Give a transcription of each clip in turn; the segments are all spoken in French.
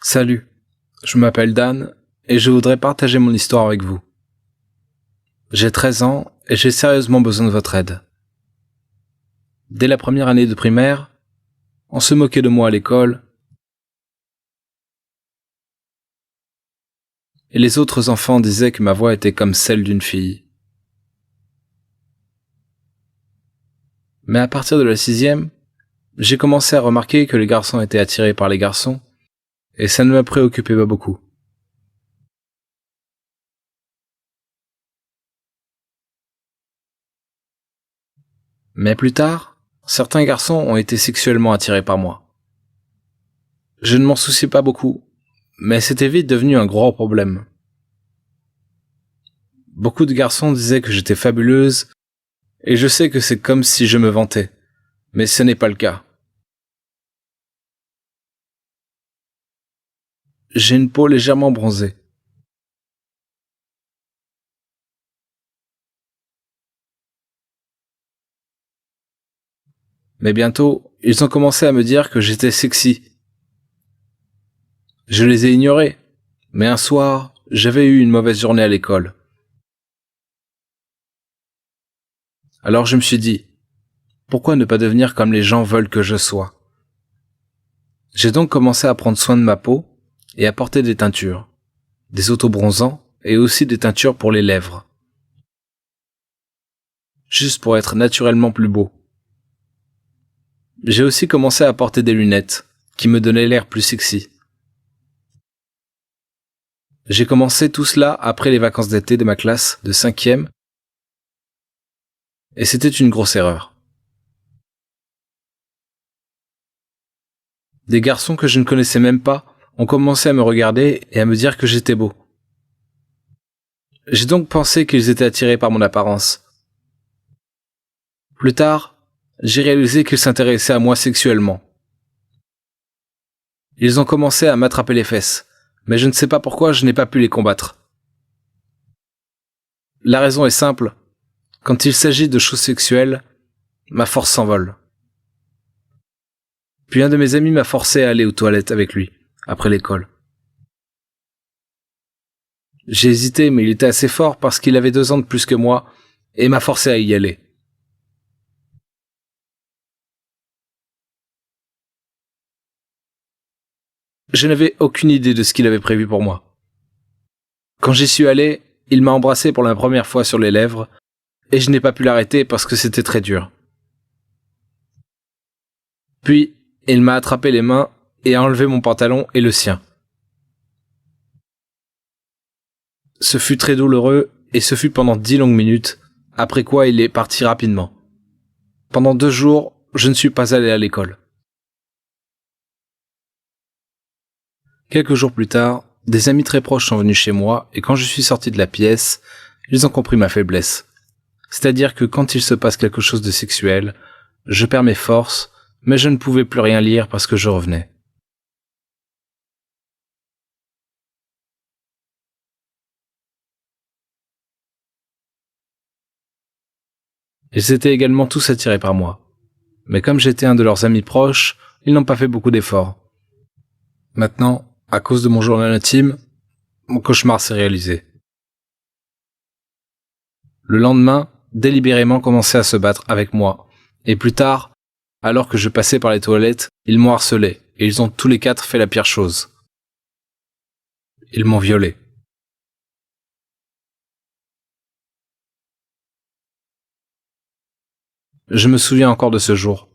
Salut, je m'appelle Dan et je voudrais partager mon histoire avec vous. J'ai 13 ans et j'ai sérieusement besoin de votre aide. Dès la première année de primaire, on se moquait de moi à l'école et les autres enfants disaient que ma voix était comme celle d'une fille. Mais à partir de la 6e, j'ai commencé à remarquer que les garçons étaient attirés par les garçons et ça ne me préoccupait pas beaucoup. Mais plus tard, certains garçons ont été sexuellement attirés par moi. Je ne m'en souciais pas beaucoup, mais c'était vite devenu un gros problème. Beaucoup de garçons disaient que j'étais fabuleuse, et je sais que c'est comme si je me vantais, mais ce n'est pas le cas. J'ai une peau légèrement bronzée. Mais bientôt, ils ont commencé à me dire que j'étais sexy. Je les ai ignorés, mais un soir, j'avais eu une mauvaise journée à l'école. Alors je me suis dit, pourquoi ne pas devenir comme les gens veulent que je sois? J'ai donc commencé à prendre soin de ma peau et à porter des teintures, des autobronzants et aussi des teintures pour les lèvres. Juste pour être naturellement plus beau. J'ai aussi commencé à porter des lunettes, qui me donnaient l'air plus sexy. J'ai commencé tout cela après les vacances d'été de ma classe de 5e, et c'était une grosse erreur. Des garçons que je ne connaissais même pas ont commencé à me regarder et à me dire que j'étais beau. J'ai donc pensé qu'ils étaient attirés par mon apparence. Plus tard, j'ai réalisé qu'ils s'intéressaient à moi sexuellement. Ils ont commencé à m'attraper les fesses, mais je ne sais pas pourquoi je n'ai pas pu les combattre. La raison est simple, quand il s'agit de choses sexuelles, ma force s'envole. Puis un de mes amis m'a forcé à aller aux toilettes avec lui, après l'école. J'ai hésité, mais il était assez fort parce qu'il avait 2 ans de plus que moi, et m'a forcé à y aller. Je n'avais aucune idée de ce qu'il avait prévu pour moi. Quand j'y suis allé, il m'a embrassé pour la première fois sur les lèvres, et je n'ai pas pu l'arrêter parce que c'était très dur. Puis, il m'a attrapé les mains et a enlevé mon pantalon et le sien. Ce fut très douloureux, et ce fut pendant 10 longues minutes, après quoi il est parti rapidement. Pendant 2 jours, je ne suis pas allé à l'école. Quelques jours plus tard, des amis très proches sont venus chez moi, et quand je suis sorti de la pièce, ils ont compris ma faiblesse. C'est-à-dire que quand il se passe quelque chose de sexuel, je perds mes forces, mais je ne pouvais plus rien lire parce que je revenais. Ils étaient également tous attirés par moi. Mais comme j'étais un de leurs amis proches, ils n'ont pas fait beaucoup d'efforts. Maintenant, à cause de mon journal intime, mon cauchemar s'est réalisé. Le lendemain, délibérément commençaient à se battre avec moi. Et plus tard, alors que je passais par les toilettes, ils m'ont harcelé, et ils ont tous les 4 fait la pire chose. Ils m'ont violé. Je me souviens encore de ce jour.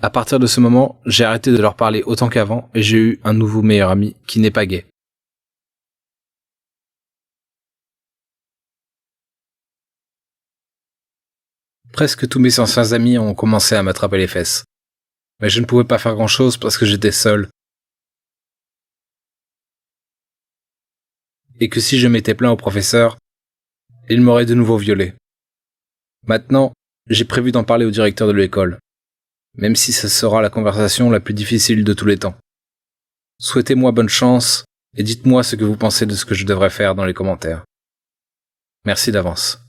À partir de ce moment, j'ai arrêté de leur parler autant qu'avant et j'ai eu un nouveau meilleur ami qui n'est pas gay. Presque tous mes anciens amis ont commencé à m'attraper les fesses. Mais je ne pouvais pas faire grand-chose parce que j'étais seul. Et que si je m'étais plaint au professeur, il m'aurait de nouveau violé. Maintenant, j'ai prévu d'en parler au directeur de l'école. Même si ce sera la conversation la plus difficile de tous les temps. Souhaitez-moi bonne chance et dites-moi ce que vous pensez de ce que je devrais faire dans les commentaires. Merci d'avance.